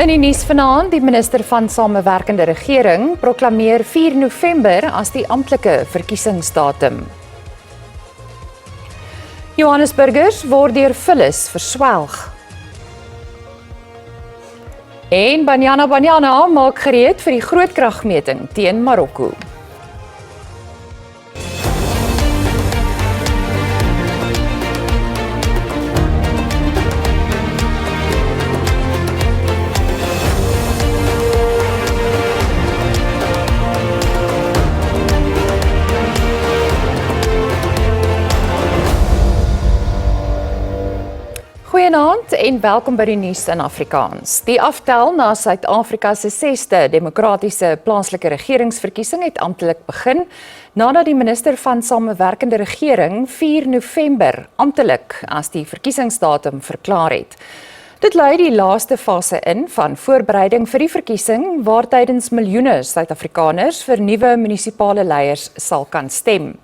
In die nuus vanaand, die minister van Samewerkende Regering proklameer 4 November as die amptelike verkiesingsdatum. Johannesburgers word deur vullis verswelg. En Banyana maak gereed vir die groot kragmeting teen Marokko. Goeienaand en welkom by die nuus in Afrikaans. Die aftel na Suid-Afrika se 6de demokratiese plaaslike regeringsverkiesing het amptelik begin, nadat die minister van Samewerkende Regering 4 November amptelik as die verkiesingsdatum verklaar het. Dit lei die laaste fase in van voorbereiding vir die verkiesing, waar tydens miljoene Suid-Afrikaners vir nuwe munisipale leiers sal kan stem.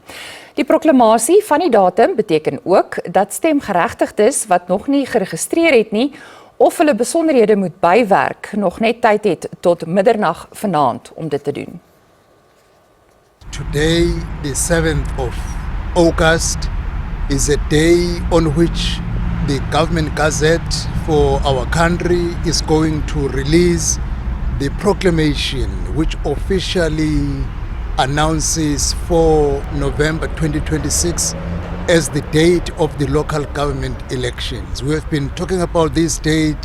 Die proklamasie van die datum beteken ook dat stemgeregtigdes wat nog nie geregistreer het nie, of hulle besonderhede moet bywerk, nog net tyd het tot middernag vanaand om dit te doen. Today, the 7th of August, is a day on which the government gazette for our country is going to release the proclamation which officially announces 4 November 2026 as the date of the local government elections. We have been talking about this date.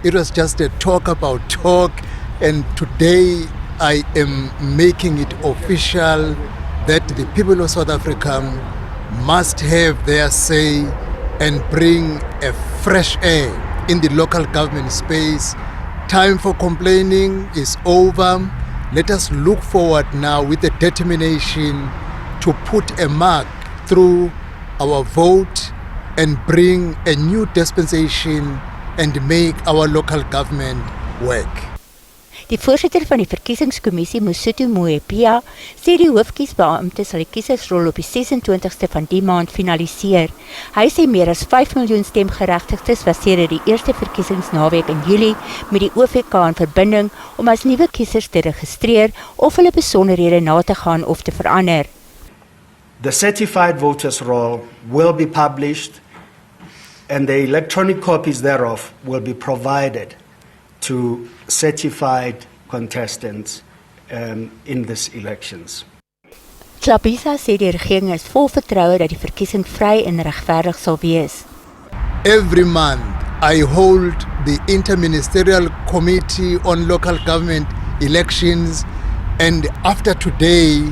It was just a talk about talk, and today I am making it official that the people of South Africa must have their say and bring a fresh air in the local government space. Time for complaining is over. Let us look forward now with a determination to put a mark through our vote and bring a new dispensation and make our local government work. Die voorsitter van die verkiesingskommissie, Mosotho Moepia, sê die hoofkiesbeampte sal die kiesersrol op die 26ste van die maand finaliseer. Hy sê meer as 5 miljoen stemgeregtigdes was sedert die eerste verkiesingsnaweek in Julie met die OVK in verbinding om as nuwe kiesers te registreer of hulle besonderhede na te gaan of te verander. The certified voters roll will be published and the electronic copies thereof will be provided to certified contestants in these elections. Tlhabisa sê die regering is vol vertroue dat die verkiesing vry en regverdig sal wees. Every month I hold the Interministerial Committee on Local Government Elections, and after today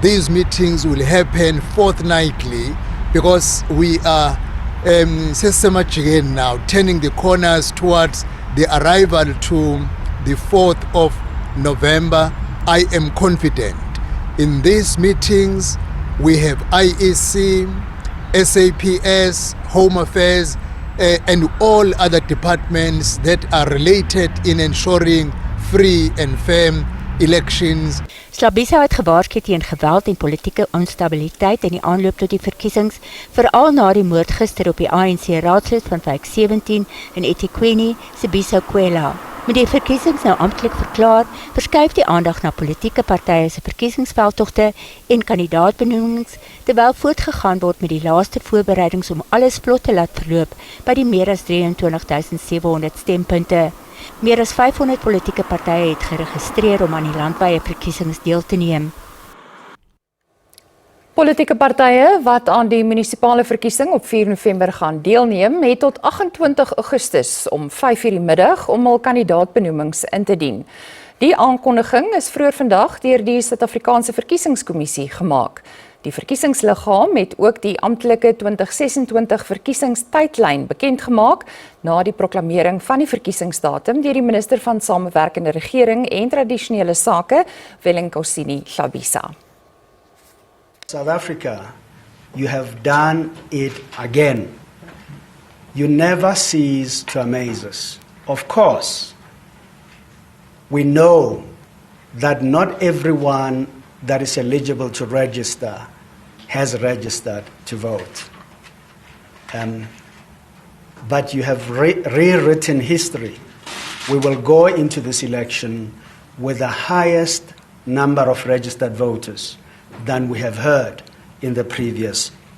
these meetings will happen fortnightly because we are now turning the corners towards the arrival to the 4th of November. I am confident. In these meetings, we have IEC, SAPS, Home Affairs, and all other departments that are related in ensuring free and fair elections. Tlhabisa het gewaarsku teen geweld en politieke onstabiliteit in die aanloop tot die verkiesings, veral na die moord gister op die ANC raadslid van Wijk 17 in eThekwini, Sibiso Kwela. Met die verkiesings nou amptelik verklaar, verskuif die aandag na politieke partye se verkiesingsveldtogte en kandidaatbenoemings, terwyl voortgegaan word met die laaste voorbereidings om alles vlot te laat verloop by die meer as 23.700 stempunte. Meer as 500 politieke partye het geregistreer om aan die landwyse verkiesings deel te neem. Politieke partye wat aan die munisipale verkiesing op 4 November gaan deelneem, het tot 28 Augustus om 5:00 die middag om hul kandidaatbenoemings in te dien. Die aankondiging is vroeër vandag deur die Suid-Afrikaanse Verkiesingskommissie gemaak. Die verkiesingsliggaam het ook die amptelike 2026 verkiesingstydlyn bekend gemaak na die proklamering van die verkiesingsdatum deur die minister van Samewerkende Regering en Tradisionele Sake, Wellenkosini Tlhabisa. South Africa, you have done it again. You never cease to amaze us. Of course, we know that not everyone that is eligible to register has registered to vote. But you have rewritten history we will go into this election with the highest number of registered voters than we have heard in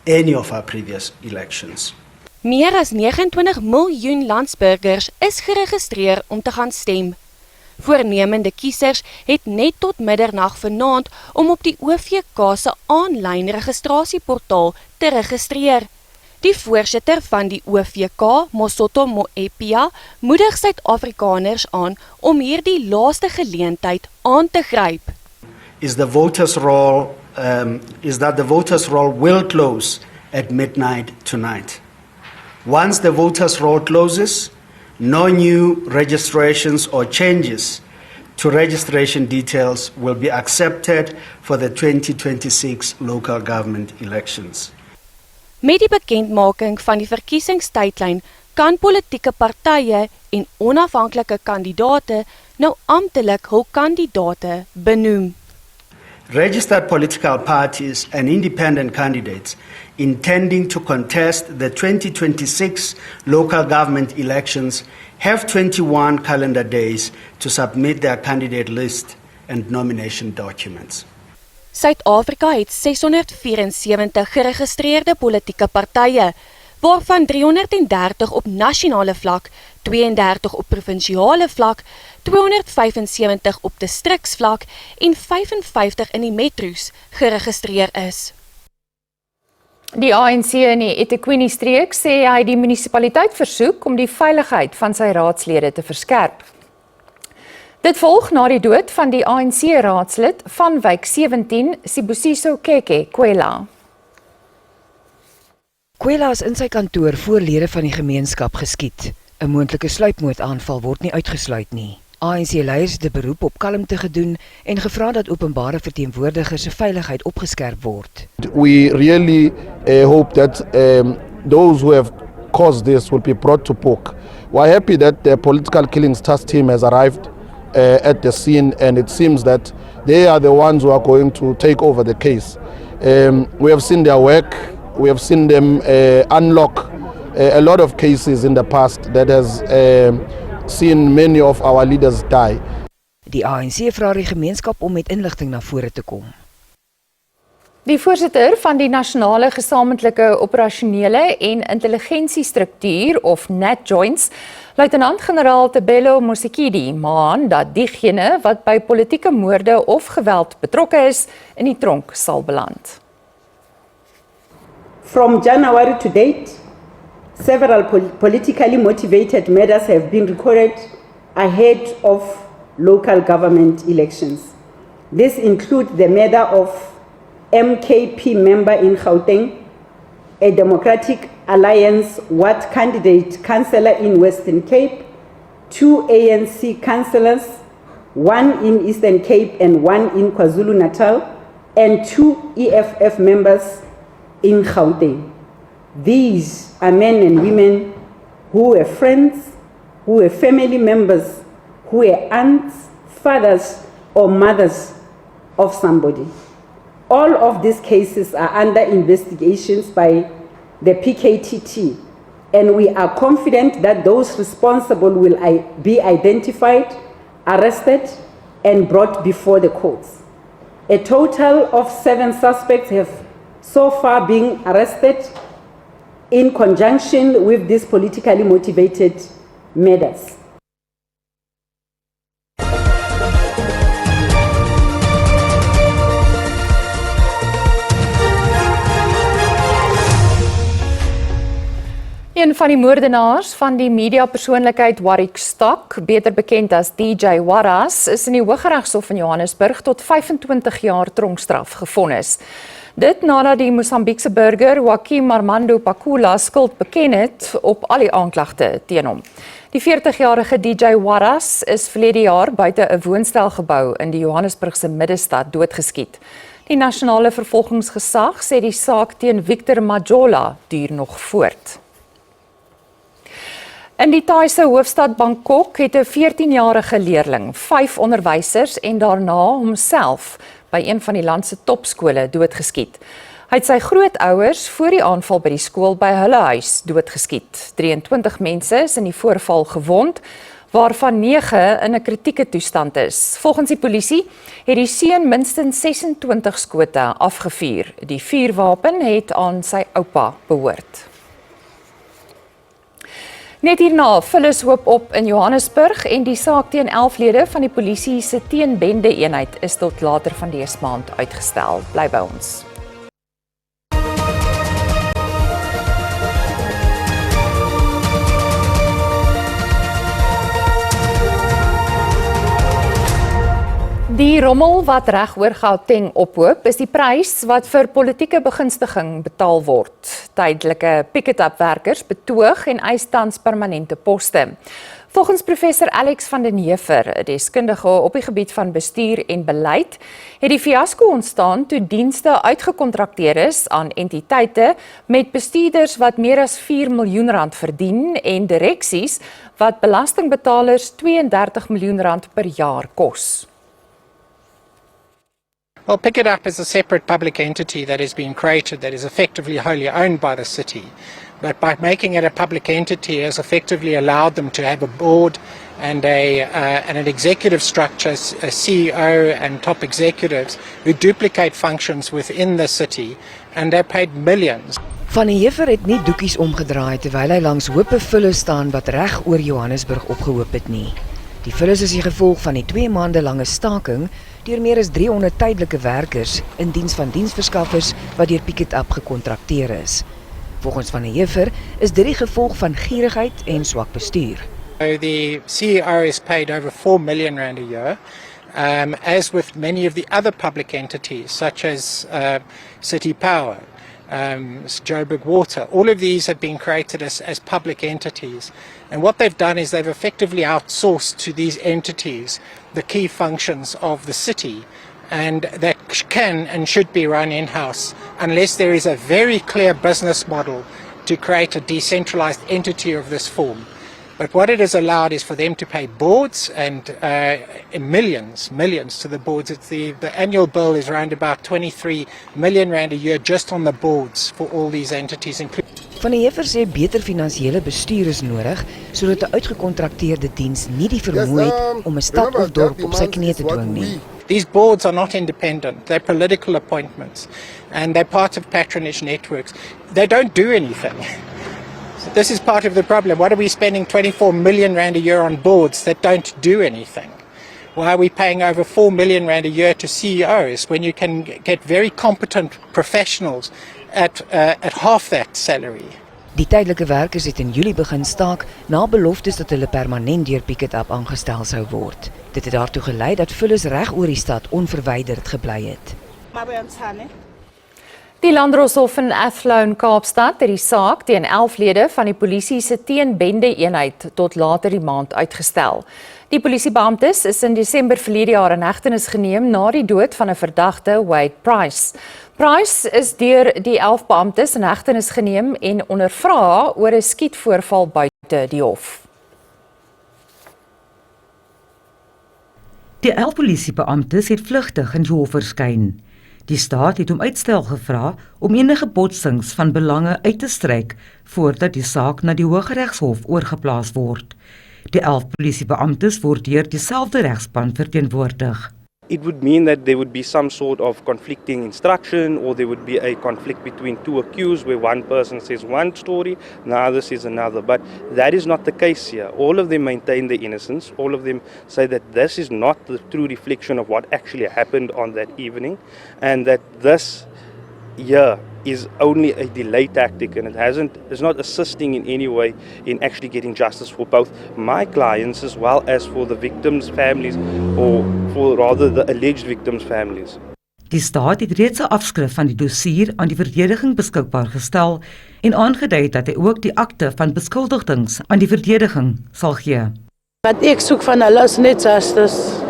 any of our previous elections. Meer as 29 miljoen landsburgers is geregistreer om te gaan stem. Voornemende kiesers het net tot middernag vanaand om op die OVK se aanlyn registrasieportaal te registreer. Die voorsitter van die OVK, Mosotho Moepia, moedig Suid-Afrikaners aan om hierdie laaste geleentheid aan te gryp. Is that the voters' roll will close at midnight tonight. Once the voters' roll closes, no new registrations or changes to registration details will be accepted for the 2026 local government elections. Met die bekendmaking van die verkiesingstydlyn kan politieke partye en onafhanklike kandidaate nou amptelik hul kandidaate benoem. Registered political parties and independent candidates intending to contest the 2026 local government elections have 21 calendar days to submit their candidate list and nomination documents. Suid-Afrika het 674 geregistreerde politieke partye, waarvan 330 op nasionale vlak, 32 op provinsiale vlak, 275 op distriksvlak en 55 in die metro's geregistreer is. Die ANC in die eThekwini streek sê hy die munisipaliteit versoek om die veiligheid van sy raadslede te verskerp. Dit volg na die dood van die ANC-raadslid van wijk 17, Sibusiso Keke Kwela. Kwela is in sy kantoor voor lede van die gemeenskap geskiet. 'n Moontlike sluipmoordaanval word nie uitgesluit nie. ANC-leiers het 'n beroep op kalmte gedoen en gevra dat openbare verteenwoordigers se veiligheid opgeskerp word. We really hope that those who have caused this will be brought to book. We're happy that the political killings task team has arrived at the scene, and it seems that they are the ones who are going to take over the case. We have seen their work, we have seen them unlock a lot of cases in the past that has seen many of our leaders die. Die ANC vra die gemeenskap om met inligting na vore te kom. Die voorsitter van die Nasionale Gesamentlike Operasionele en Intelligensiestruktuur of NatJoints, Luitenant-generaal Tebelo Mosekedi, maan dat diegene wat by politieke moorde of geweld betrokke is, in die tronk sal beland. From January to date, several politically motivated murders have been recorded ahead of local government elections. This includes the murder of MKP member in Gauteng, a Democratic Alliance Ward candidate councillor in Western Cape, 2 ANC councillors, 1 in Eastern Cape and 1 in KwaZulu-Natal, and 2 EFF members in Gauteng. These are men and women who were friends, who were family members, who were aunts, fathers, or mothers of somebody. All of these cases are under investigations by the PKTT, and we are confident that those responsible will be identified, arrested, and brought before the courts. A total of 7 suspects have so far been arrested in conjunction with these politically motivated murders. Een van die moordenaars van die mediapersoonlikheid Warwick Stock, beter bekend as DJ Warras, is in die Hooggeregshof in Johannesburg tot 25 jaar tronkstraf gevonnis. Dit nadat die Mosambiekse burger Joaquim Armando Pakula skuld beken het op al die aanklagte teen hom. Die 40-jarige DJ Warras is verlede jaar buite 'n woonstelgebou in die Johannesburgse middestad doodgeskiet. Die nasionale vervolgingsgesag sê die saak teen Victor Majola duur nog voort. In die Thaise hoofstad Bangkok het 'n 14-jarige leerling 5 onderwysers en daarna homself by een van die land se topskole doodgeskiet. Hy het sy grootouers voor die aanval by die skool by hulle huis doodgeskiet. 23 mense is in die voorval gewond, waarvan 9 in 'n kritieke toestand is. Volgens die polisie het die seun minstens 26 skote afgevuur. Die vuurwapen het aan sy oupa behoort. Net hierna vullis hoop op in Johannesburg en die saak teen 11 lede van die polisie se teenbende-eenheid is tot later van dese maand uitgestel. Bly by ons. Die rommel wat reg oor Gauteng ophoop, is die prys wat vir politieke begunstiging betaal word. Tydelike picket-up-werkers betoog en eis tans permanente poste. Volgens professor Alex van den Heever, 'n deskundige op die gebied van bestuur en beleid, het die fiasko ontstaan toe dienste uitgekontrakteer is aan entiteite met bestuurders wat meer as R4 miljoen verdien en direksies wat belastingbetalers R32 miljoen per jaar kos. Well, Pick It Up is a separate public entity that has been created that is effectively wholly owned by the city. But by making it a public entity has effectively allowed them to have a board and an executive structure, a CEO and top executives who duplicate functions within the city, and they're paid millions. Van die Heever het nie doekies omgedraai terwyl hy langs hoope vullis staan wat reg oor Johannesburg opgehoop het nie. Die vullis is die gevolg van die 2 maande lange staking deur meer as 300 tydelike werkers in diens van diensverskaffers wat deur Pick It Up gekontrakteer is. Volgens Van die Heever is dit die gevolg van gierigheid en swak bestuur. So the CEO is paid over R4 million a year, as with many of the other public entities such as City Power, Joburg Water. All of these have been created as public entities. And what they've done is they've effectively outsourced to these entities the key functions of the city, and that can and should be run in-house unless there is a very clear business model to create a decentralized entity of this form. But what it has allowed is for them to pay boards and millions to the boards. The annual bill is around about R23 million a year just on the boards for all these entities. Van die Heever sê beter finansiële bestuur is nodig sodat 'n uitgekontrakteerde diens nie die vermoë het om 'n stad of dorp op sy knie te dwing nie. These boards are not independent. They're political appointments and they're part of patronage networks. They don't do anything. So this is part of the problem. Why are we spending R24 million a year on boards that don't do anything? Why are we paying over R4 million a year to CEOs when you can get very competent professionals at half that salary? Die tydelike werkers het in Julie begin staak na beloftes dat hulle permanent deur Pick It Up aangestel sou word. Dit het daartoe gelei dat vullis reg oor die stad onverwyderd gebly het. Die Landdroshof in Athlone, Kaapstad, het die saak teen 11 lede van die polisie se teenbende-eenheid tot later die maand uitgestel. Die polisiebeamptes is in Desember verlede jaar in hegtenis geneem na die dood van 'n verdagte, Wade Price. Price is deur die 11 beamptes in hegtenis geneem en ondervra oor 'n skietvoorval buite die hof. Die 11 polisiebeamptes het vlugtig in die hof verskyn. Die staat het om uitstel gevra om enige botsings van belange uit te stryk voordat die saak na die Hooggeregshof oorgeplaas word. Die 11 polisiebeamptes word deur dieselfde regspan verteenwoordig. It would mean that there would be some sort of conflicting instruction, or there would be a conflict between two accused where one person says one story, the other says another. But that is not the case here. All of them maintain their innocence. All of them say that this is not the true reflection of what actually happened on that evening, and that this here is only a delay tactic, and it's not assisting in any way in actually getting justice for both my clients as well as for the victims' families, or for rather the alleged victims' families. Die staat het reeds 'n afskrif van die dossier aan die verdediging beskikbaar gestel en aangedui dat hy ook die akte van beskuldigings aan die verdediging sal gee. Wat ek soek van hulle is net justice.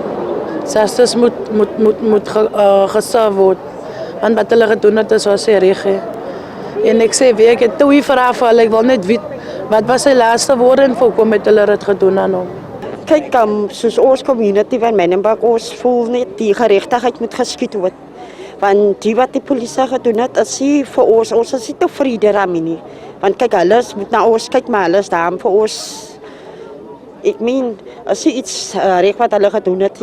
Justice moet geserve word. Want wat hulle gedoen het is was reg. En ek sê weer, ek het twee vrae vir hulle, ek wil net weet, wat was sy laaste woorde en voorkom het hulle dit gedoen aan hom? Kyk, soos ons community van Menenberg, ons voel net die geregtigheid moet geskied word. Want die wat die polisie gedoen het, is nie vir ons is nie tevrede daarmee nie. Want kyk, hulle moet na ons kyk, maar hulle is daar vir ons Ek meen, as jy iets reg wat hulle gedoen het,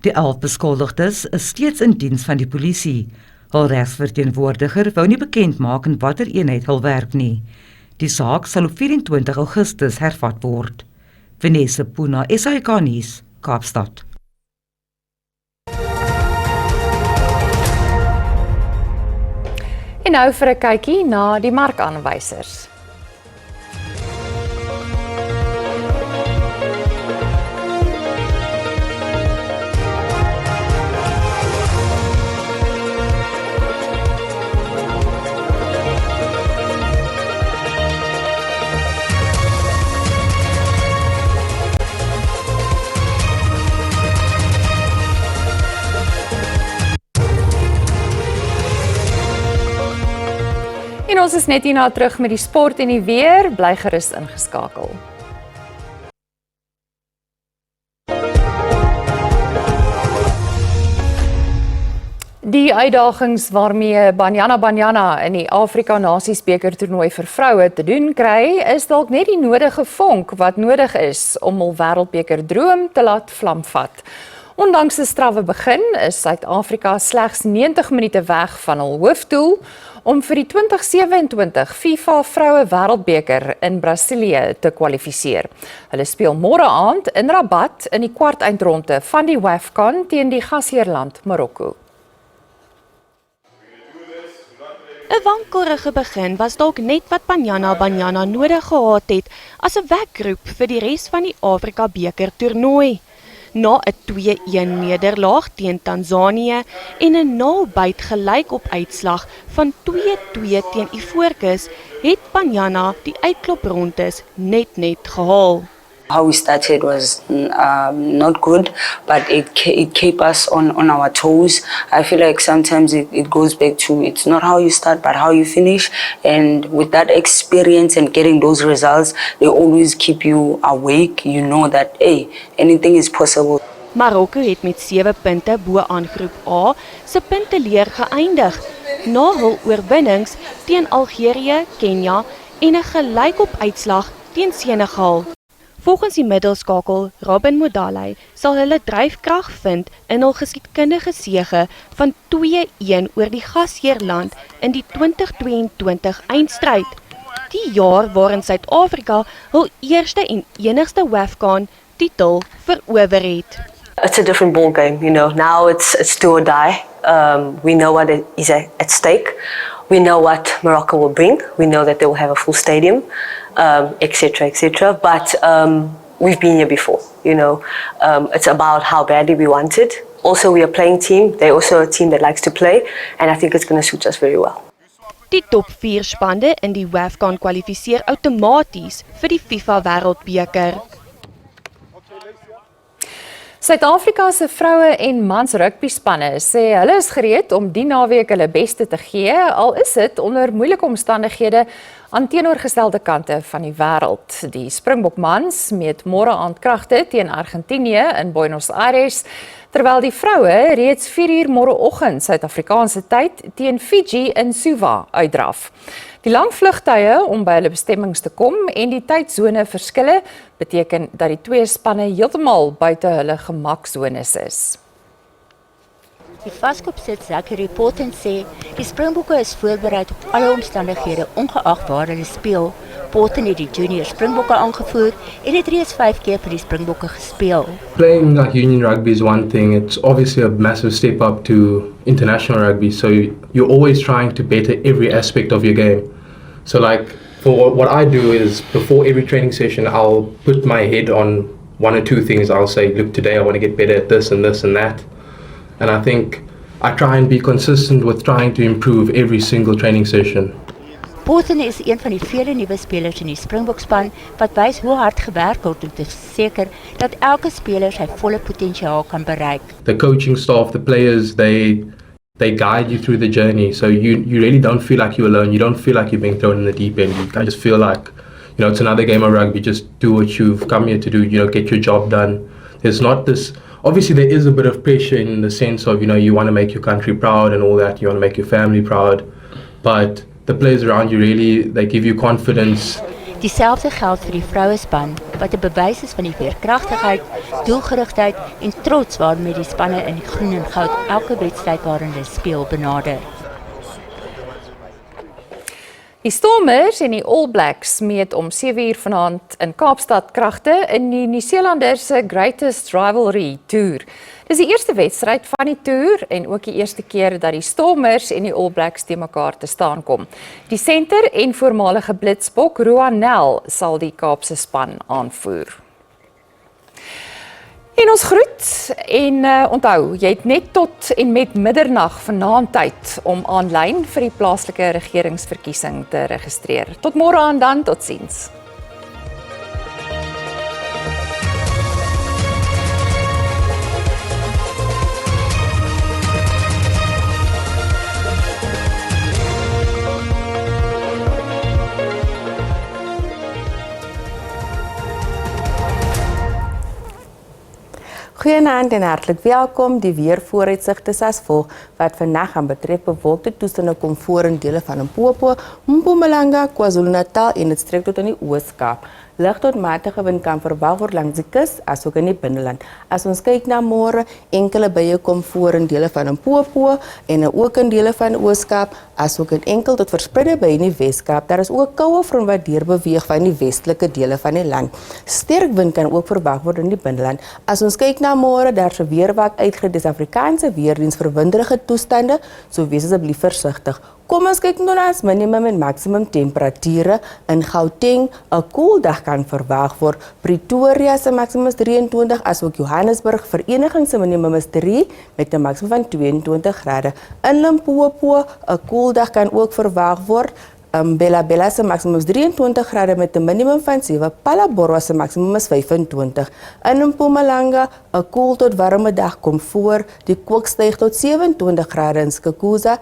Die 11 beskuldigdes is steeds in diens van die polisie. Hul regsverteenwoordiger wou nie bekend maak in watter eenheid hul werk nie. Die saak sal op 24 Augustus hervat word. Vanessa Puna, SAK nuus, Kaapstad. En nou vir 'n kykie na die markaanwysers. En ons is net hierna terug met die sport en die weer, bly gerus ingeskakel. Die uitdagings waarmee Banyana in die Afrika Nasiesbeker toernooi vir vroue te doen kry, is dalk net die nodige vonk wat nodig is om hul wêreldbeker droom te laat vlamvat. Ondanks 'n strawwe begin, is Suid-Afrika slegs 90 minute weg van hul hoofdoel om vir die 2027 FIFA Vroue Wêreldbeker in Brasilië te kwalifiseer. Hulle speel môre aand in Rabat in die kwartfinale van die WAFCON teen die gasheerland Marokko. 'n Wankelrige begin was dalk net wat Banyana nodig gehad het as 'n wekgroep vir die res van die Afrika beker toernooi. Na 'n 2-1 nederlaag teen Tanzanië en 'n naalbyt gelyk op uitslag van 2-2 teen Ivoorkus, het Banyana die uitkloprondes net gehaal. How we started was not good, but it kept us on our toes. I feel like sometimes it goes back to it's not how you start, but how you finish. And with that experience and getting those results, they always keep you awake. You know that, hey, anything is possible. Marokko het met 7 punte bo aan groep A se punteleer geëindig, na hul oorwinnings teen Algerië, Kenia en 'n gelykop uitslag teen Senegal. Volgens die middelskakel Robin Modale sal hulle dryfkrag vind in hul geskiedkundige sege van 2-1 oor die gasheerland in die 2022 eindstryd. Die jaar waarin Suid-Afrika hul eerste en enigste WAFCON titel verower het. It's a different ball game, you know. Now it's do or die. We know what is at stake. We know what Morocco will bring. We know that they will have a full stadium, etc., etc. But we've been here before, you know. It's about how badly we want it. Also, we are playing team. They're also a team that likes to play, and I think it's going to suit us very well. Die top 4 spanne in die WAFCON kwalifiseer outomaties vir die FIFA Wêreldbeker. Suid-Afrika se vroue en mans rugbyspanne sê hulle is gereed om die naweek hulle beste te gee, al is dit onder moeilike omstandighede aan teenoorgestelde kante van die wêreld. Die Springbok mans meet môre aand kragte teen Argentinië in Buenos Aires, terwyl die vroue reeds 4:00 môreoggend Suid-Afrikaanse tyd teen Fiji in Suva uitdraf. Die lang vlugtye om by hulle bestemmings te kom en die tydsone verskille beteken dat die twee spanne heeltemal buite hulle gemaksones is. Die vaskopsit Zachary Potten sê die Springbokke is voorbereid op alle omstandighede ongeag waar hulle speel. Potten het die junior Springbokke aangevoer en het reeds 5 keer vir die Springbokke gespeel. Playing like union rugby is one thing. It's obviously a massive step up to international rugby. So you're always trying to better every aspect of your game. So like for what I do is before every training session, I'll put my head on 1 or 2 things. I'll say, look, today I want to get better at this and this and that. And I think I try and be consistent with trying to improve every single training session. Potten is een van die vele nuwe spelers in die Springbokspan wat wys hoe hard gewerk word om te verseker dat elke speler sy volle potensiaal kan bereik. The coaching staff, the players, they guide you through the journey. So you really don't feel like you're alone. You don't feel like you're being thrown in the deep end. You just feel like, you know, it's another game of rugby. Just do what you've come here to do, you know, get your job done. There's not this, obviously there is a bit of pressure in the sense of, you know, you want to make your country proud and all that. You want to make your family proud. But the players around you really, they give you confidence. Dieselfde geld vir die vrouespan, wat 'n bewys is van die veerkragtigheid, doelgerigtheid en trots waarmee die spanne in groen en goud elke wedstryd waarin hulle speel benader. Die Stormers en die All Blacks meet om 7:00 vanaand in Kaapstad kragte in die Nieu-Seelanders se Greatest Rivalry Tour. Dis die eerste wedstryd van die toer en ook die eerste keer dat die Stormers en die All Blacks te mekaar te staan kom. Die senter en voormalige blitsbok Roan Nel sal die Kaapse span aanvoer. En ons groet en onthou, jy het net tot en met middernag vanaand tyd om aanlyn vir die plaaslike regeringsverkiesing te registreer. Tot môre aan dan, totsiens. Goeienaand en hartlik welkom. Die weervooruitsigte is as volg. Wat vandag aan betref bewolkte toestande kom voor in dele van Limpopo, Mpumalanga, KwaZulu-Natal en dit strek tot aan die Oos-Kaap. Lig tot matige wind kan verwag word langs die kus asook in die binneland. As ons kyk na môre, enkele buie kom voor in dele van Limpopo en ook in dele van Oos-Kaap, asook in enkel tot verspreide buie in die Wes-Kaap. Daar is ook koue front wat deurbeweeg van die westelike dele van die land. Sterk wind kan ook verwag word in die binneland. As ons kyk na môre, daar se weerwak uitgegee deur die Suid-Afrikaanse weerdiens vir winderige toestande, so wees asseblief versigtig. Kom ons kyk nou na as minimum en maximum temperature. In Gauteng, 'n koel dag kan verwag word. Pretoria se maksimum is 23, asook Johannesburg Vereniging se minimum is 3 met 'n maksimum van 22 grade. In Limpopo, 'n koel dag kan ook verwag word. Bella se maksimum is 23 grade met 'n minimum van 7. Palabora se maksimum is 25. In Mpumalanga, 'n koel tot warme dag kom voor. Die kook styg tot 27 grade in Skukuza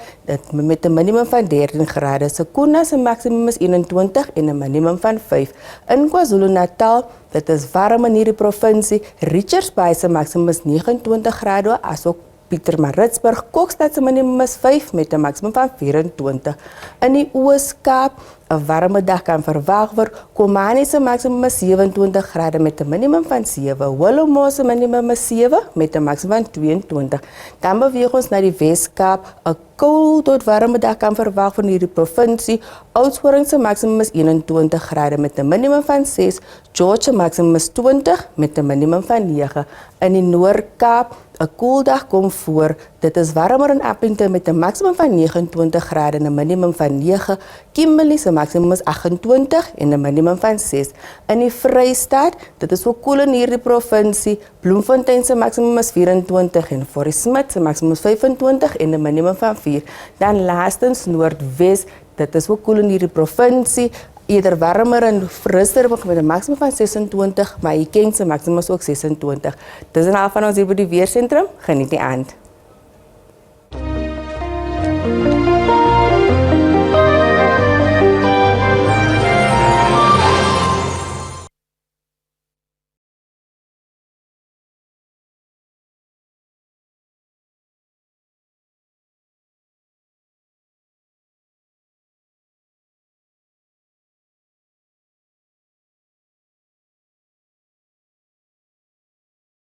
met 'n minimum van 13 grade. Sekunda se maksimum is 21 en 'n minimum van 5. In KwaZulu-Natal, dit is warm in hierdie provinsie. Richards Bay se maksimum is 29 grade, asook Pietermaritzburg, Kokstad se minimum is 5 met 'n maksimum van 24. In die Oos-Kaap, 'n warme dag kan verwag word. Komani se maksimum is 27 grade met 'n minimum van 7. Willowmore se minimum is 7 met 'n maksimum van 22. Dan beweeg ons na die Wes-Kaap, 'n koel tot warme dag kan verwag van hierdie provinsie. Oudtshoorn se maksimum is 21 grade met 'n minimum van 6. George se maksimum is 20 met 'n minimum van 9. In die Noord-Kaap, 'n koel dag kom voor. Dit is warmer in Appington met 'n maksimum van 29 grade en 'n minimum van 9. Kimberley se maksimum is 28 en 'n minimum van 6. In die Vrystaat, dit is ook koel in hierdie provinsie. Bloemfontein se maksimum is 24 en Forest Smith se maksimum is 25 en 'n minimum van 4. Dan laastens Noordwes, dit is ook koel in hierdie provinsie. Eerder warmer en rustiger met 'n maksimum van 26, maar Ikeng se maksimum is ook 26. Dis en al van ons hier by die weersentrum. Geniet die aand.